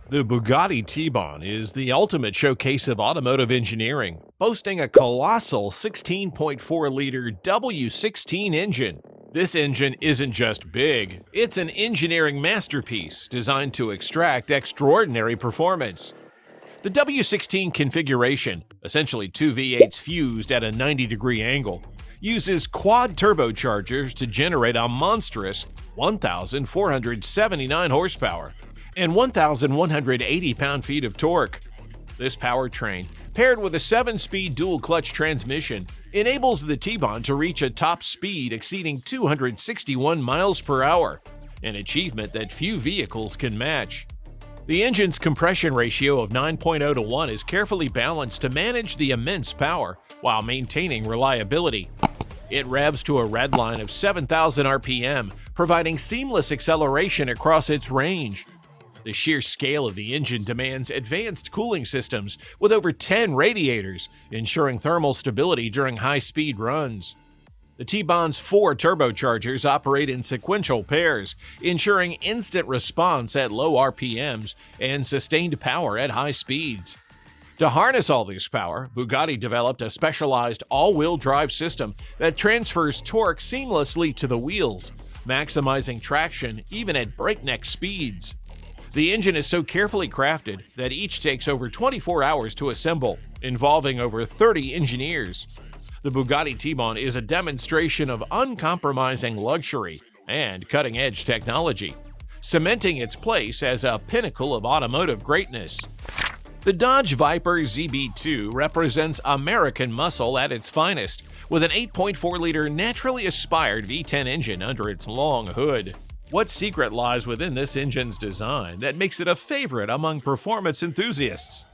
The Bugatti T-Bon is the ultimate showcase of automotive engineering, boasting a colossal 16.4-liter W16 engine. This engine isn't just big, it's an engineering masterpiece designed to extract extraordinary performance. The W16 configuration, essentially two V8s fused at a 90-degree angle, uses quad turbochargers to generate a monstrous 1,479 horsepower and 1,180 pound-feet of torque. This powertrain, paired with a 7-speed dual-clutch transmission, enables the T-Bon to reach a top speed exceeding 261 miles per hour, an achievement that few vehicles can match. The engine's compression ratio of 9.0 to 1 is carefully balanced to manage the immense power while maintaining reliability. It revs to a redline of 7,000 RPM, providing seamless acceleration across its range. The sheer scale of the engine demands advanced cooling systems with over 10 radiators, ensuring thermal stability during high-speed runs. The T-Bon's 4 turbochargers operate in sequential pairs, ensuring instant response at low RPMs and sustained power at high speeds. To harness all this power, Bugatti developed a specialized all-wheel drive system that transfers torque seamlessly to the wheels, maximizing traction even at breakneck speeds. The engine is so carefully crafted that each takes over 24 hours to assemble, involving over 30 engineers. The Bugatti T-Bon is a demonstration of uncompromising luxury and cutting-edge technology, cementing its place as a pinnacle of automotive greatness. The Dodge Viper ZB2 represents American muscle at its finest, with an 8.4-liter naturally aspired V10 engine under its long hood. What secret lies within this engine's design that makes it a favorite among performance enthusiasts?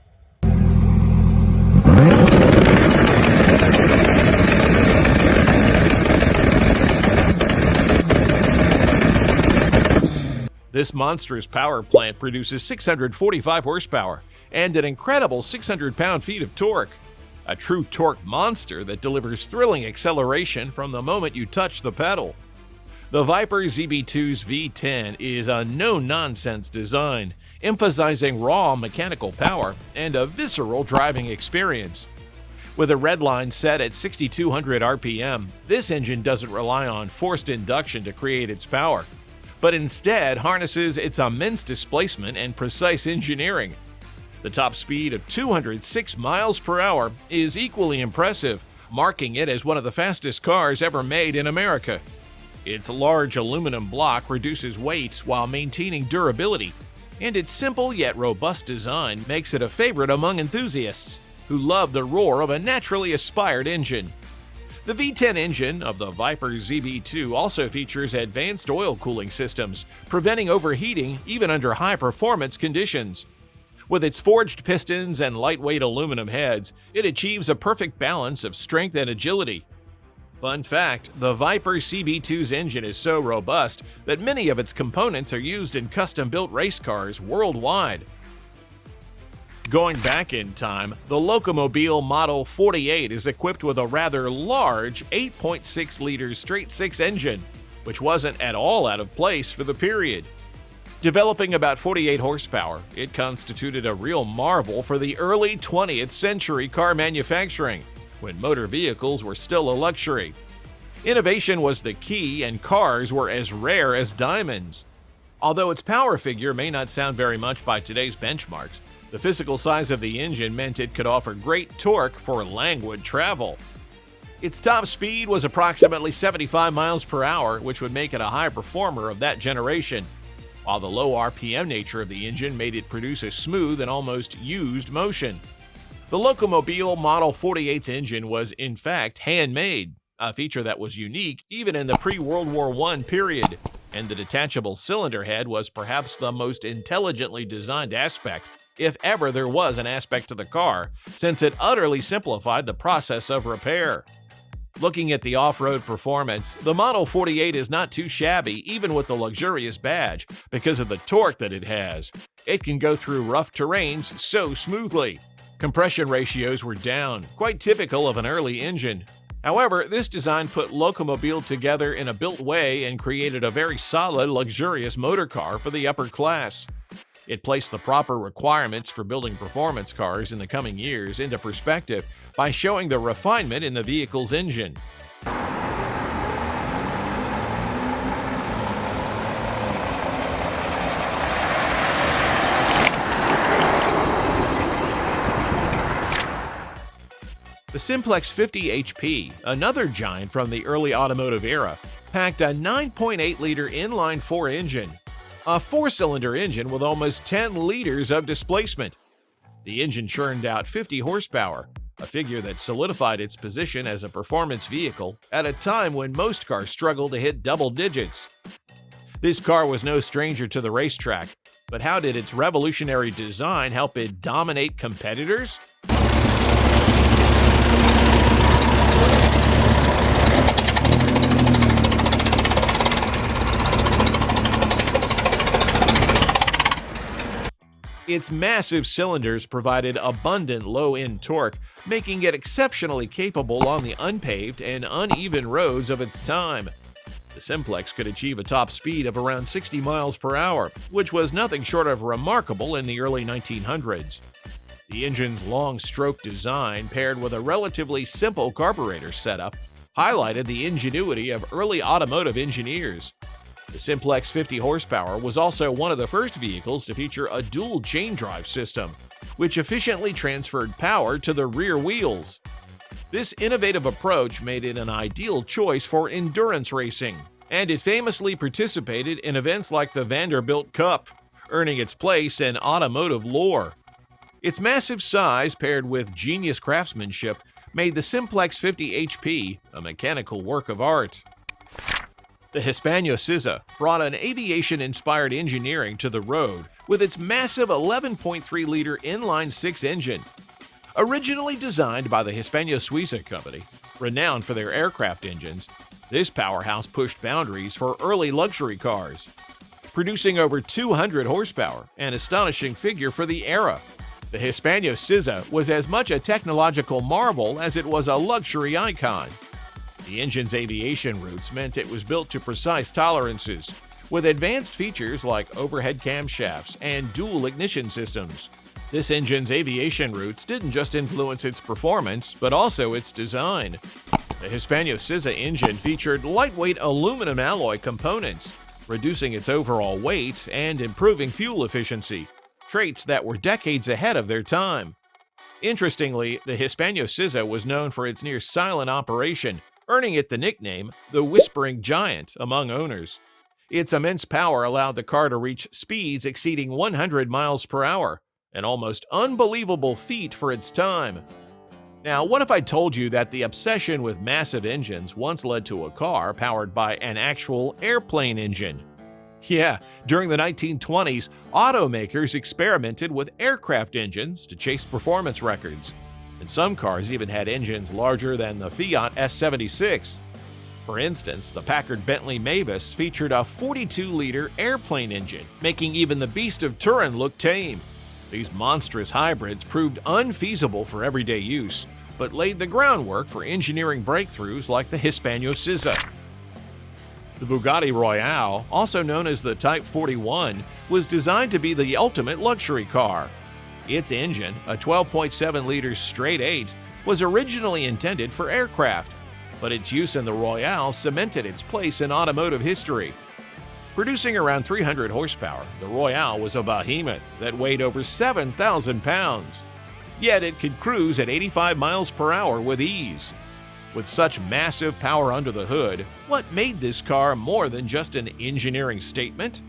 This monstrous power plant produces 645 horsepower and an incredible 600 pound-feet of torque. A true torque monster that delivers thrilling acceleration from the moment you touch the pedal. The Viper ZB2's V10 is a no-nonsense design, emphasizing raw mechanical power and a visceral driving experience. With a redline set at 6,200 RPM, this engine doesn't rely on forced induction to create its power, but instead harnesses its immense displacement and precise engineering. The top speed of 206 miles per hour is equally impressive, marking it as one of the fastest cars ever made in America. Its large aluminum block reduces weight while maintaining durability, and its simple yet robust design makes it a favorite among enthusiasts who love the roar of a naturally aspired engine. The V10 engine of the Viper ZB2 also features advanced oil cooling systems, preventing overheating even under high-performance conditions. With its forged pistons and lightweight aluminum heads, it achieves a perfect balance of strength and agility. Fun fact, the Viper ZB2's engine is so robust that many of its components are used in custom-built race cars worldwide. Going back in time, the Locomobile Model 48 is equipped with a rather large 8.6-liter straight-six engine, which wasn't at all out of place for the period. Developing about 48 horsepower, it constituted a real marvel for the early 20th century car manufacturing, when motor vehicles were still a luxury. Innovation was the key, and cars were as rare as diamonds. Although its power figure may not sound very much by today's benchmarks, the physical size of the engine meant it could offer great torque for languid travel. Its top speed was approximately 75 miles per hour, which would make it a high performer of that generation, while the low RPM nature of the engine made it produce a smooth and almost used motion. The Locomobile Model 48's engine was, in fact, handmade, a feature that was unique even in the pre-World War I period, and the detachable cylinder head was perhaps the most intelligently designed aspect, if ever there was an aspect to the car, since it utterly simplified the process of repair. Looking at the off-road performance, the Model 48 is not too shabby even with the luxurious badge because of the torque that it has. It can go through rough terrains so smoothly. Compression ratios were down, quite typical of an early engine. However, this design put Locomobile together in a built way and created a very solid, luxurious motor car for the upper class. It placed the proper requirements for building performance cars in the coming years into perspective by showing the refinement in the vehicle's engine. The Simplex 50 HP, another giant from the early automotive era, packed a 9.8-liter inline-4 engine, a four-cylinder engine with almost 10 liters of displacement. The engine churned out 50 horsepower, a figure that solidified its position as a performance vehicle at a time when most cars struggled to hit double digits. This car was no stranger to the racetrack, but how did its revolutionary design help it dominate competitors? Its massive cylinders provided abundant low-end torque, making it exceptionally capable on the unpaved and uneven roads of its time. The Simplex could achieve a top speed of around 60 miles per hour, which was nothing short of remarkable in the early 1900s. The engine's long-stroke design, paired with a relatively simple carburetor setup, highlighted the ingenuity of early automotive engineers. The Simplex 50 horsepower was also one of the first vehicles to feature a dual chain drive system, which efficiently transferred power to the rear wheels. This innovative approach made it an ideal choice for endurance racing, and it famously participated in events like the Vanderbilt Cup, earning its place in automotive lore. Its massive size, paired with genius craftsmanship, made the Simplex 50 HP a mechanical work of art. The Hispano Sza brought an aviation-inspired engineering to the road with its massive 11.3-liter inline-6 engine. Originally designed by the Hispano Sza company, renowned for their aircraft engines, this powerhouse pushed boundaries for early luxury cars, producing over 200 horsepower, an astonishing figure for the era. The Hispano Sza was as much a technological marvel as it was a luxury icon. The engine's aviation roots meant it was built to precise tolerances, with advanced features like overhead camshafts and dual ignition systems. This engine's aviation roots didn't just influence its performance, but also its design. The Hispano Sza engine featured lightweight aluminum alloy components, reducing its overall weight and improving fuel efficiency, traits that were decades ahead of their time. Interestingly, the Hispano Sza was known for its near-silent operation, earning it the nickname the Whispering Giant among owners. Its immense power allowed the car to reach speeds exceeding 100 miles per hour, an almost unbelievable feat for its time. Now, what if I told you that the obsession with massive engines once led to a car powered by an actual airplane engine? Yeah, during the 1920s, automakers experimented with aircraft engines to chase performance records. And some cars even had engines larger than the Fiat S76. For instance, the Packard Bentley Mavis featured a 42-liter airplane engine, making even the Beast of Turin look tame. These monstrous hybrids proved unfeasible for everyday use, but laid the groundwork for engineering breakthroughs like the Hispano Sza. The Bugatti Royale, also known as the Type 41, was designed to be the ultimate luxury car. Its engine, a 12.7-liter straight-8, was originally intended for aircraft, but its use in the Royale cemented its place in automotive history. Producing around 300 horsepower, the Royale was a behemoth that weighed over 7,000 pounds. Yet it could cruise at 85 miles per hour with ease. With such massive power under the hood, what made this car more than just an engineering statement?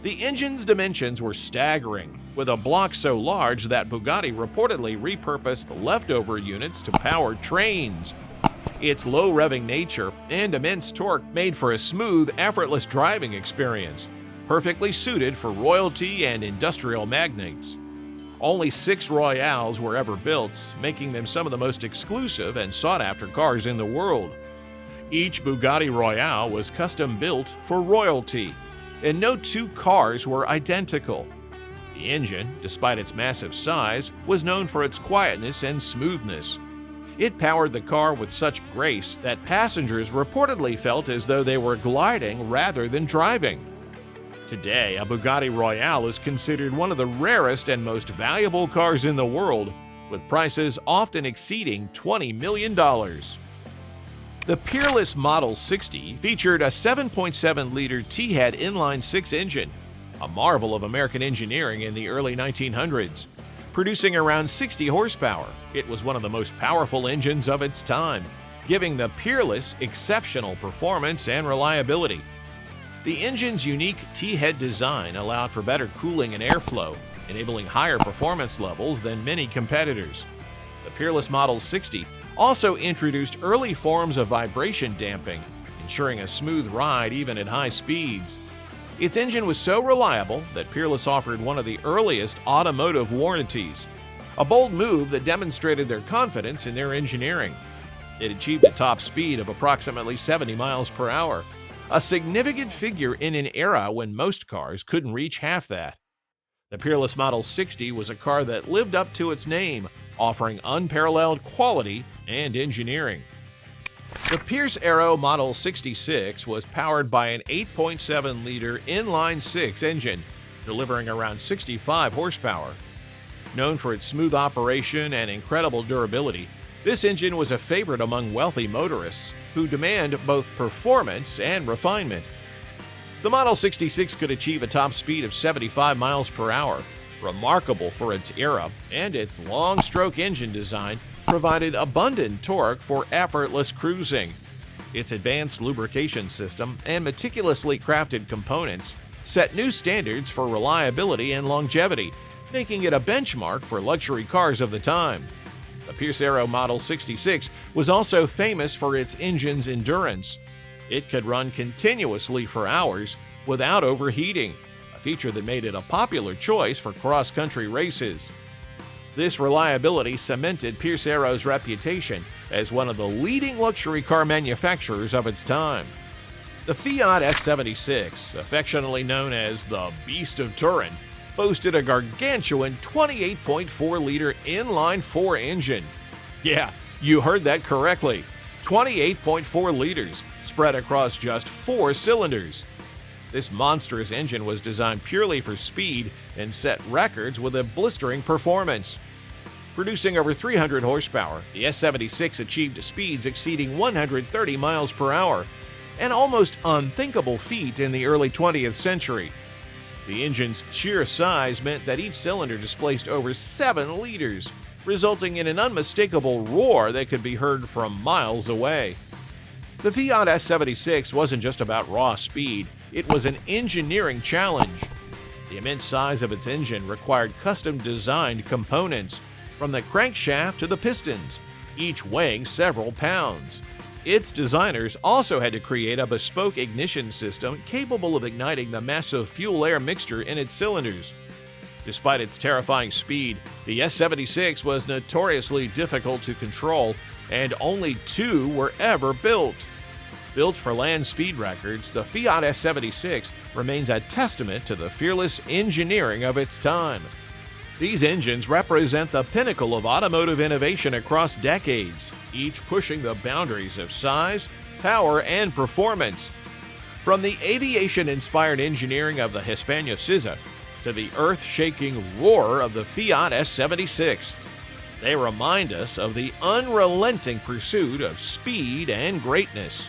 The engine's dimensions were staggering, with a block so large that Bugatti reportedly repurposed leftover units to power trains. Its low-revving nature and immense torque made for a smooth, effortless driving experience, perfectly suited for royalty and industrial magnates. Only 6 Royales were ever built, making them some of the most exclusive and sought-after cars in the world. Each Bugatti Royale was custom-built for royalty, and no two cars were identical. The engine, despite its massive size, was known for its quietness and smoothness. It powered the car with such grace that passengers reportedly felt as though they were gliding rather than driving. Today, a Bugatti Royale is considered one of the rarest and most valuable cars in the world, with prices often exceeding $20 million. The peerless Model 60 featured a 7.7-liter T-head inline-six engine, a marvel of American engineering in the early 1900s. Producing around 60 horsepower, it was one of the most powerful engines of its time, giving the Peerless exceptional performance and reliability. The engine's unique T-head design allowed for better cooling and airflow, enabling higher performance levels than many competitors. The Peerless Model 60 also introduced early forms of vibration damping, ensuring a smooth ride even at high speeds. Its engine was so reliable that Peerless offered one of the earliest automotive warranties, a bold move that demonstrated their confidence in their engineering. It achieved a top speed of approximately 70 miles per hour, a significant figure in an era when most cars couldn't reach half that. The Peerless Model 60 was a car that lived up to its name, offering unparalleled quality and engineering. The Pierce Arrow Model 66 was powered by an 8.7-liter inline-six engine, delivering around 65 horsepower. Known for its smooth operation and incredible durability, this engine was a favorite among wealthy motorists who demand both performance and refinement. The Model 66 could achieve a top speed of 75 miles per hour, remarkable for its era, and its long-stroke engine design provided abundant torque for effortless cruising. Its advanced lubrication system and meticulously crafted components set new standards for reliability and longevity, making it a benchmark for luxury cars of the time. The Pierce Arrow Model 66 was also famous for its engine's endurance. It could run continuously for hours without overheating, a feature that made it a popular choice for cross-country races. This reliability cemented Pierce Arrow's reputation as one of the leading luxury car manufacturers of its time. The Fiat S76, affectionately known as the Beast of Turin, boasted a gargantuan 28.4-liter inline-four engine. Yeah, you heard that correctly. 28.4 liters, spread across just 4 cylinders. This monstrous engine was designed purely for speed and set records with a blistering performance. Producing over 300 horsepower, the S76 achieved speeds exceeding 130 miles per hour, an almost unthinkable feat in the early 20th century. The engine's sheer size meant that each cylinder displaced over 7 liters, resulting in an unmistakable roar that could be heard from miles away. The Fiat S76 wasn't just about raw speed, it was an engineering challenge. The immense size of its engine required custom-designed components, from the crankshaft to the pistons, each weighing several pounds. Its designers also had to create a bespoke ignition system capable of igniting the massive fuel-air mixture in its cylinders. Despite its terrifying speed, the S76 was notoriously difficult to control, and only 2 were ever built. Built for land speed records, the Fiat S76 remains a testament to the fearless engineering of its time. These engines represent the pinnacle of automotive innovation across decades, each pushing the boundaries of size, power, and performance. From the aviation-inspired engineering of the Hispano Sza to the earth-shaking roar of the Fiat S76, they remind us of the unrelenting pursuit of speed and greatness.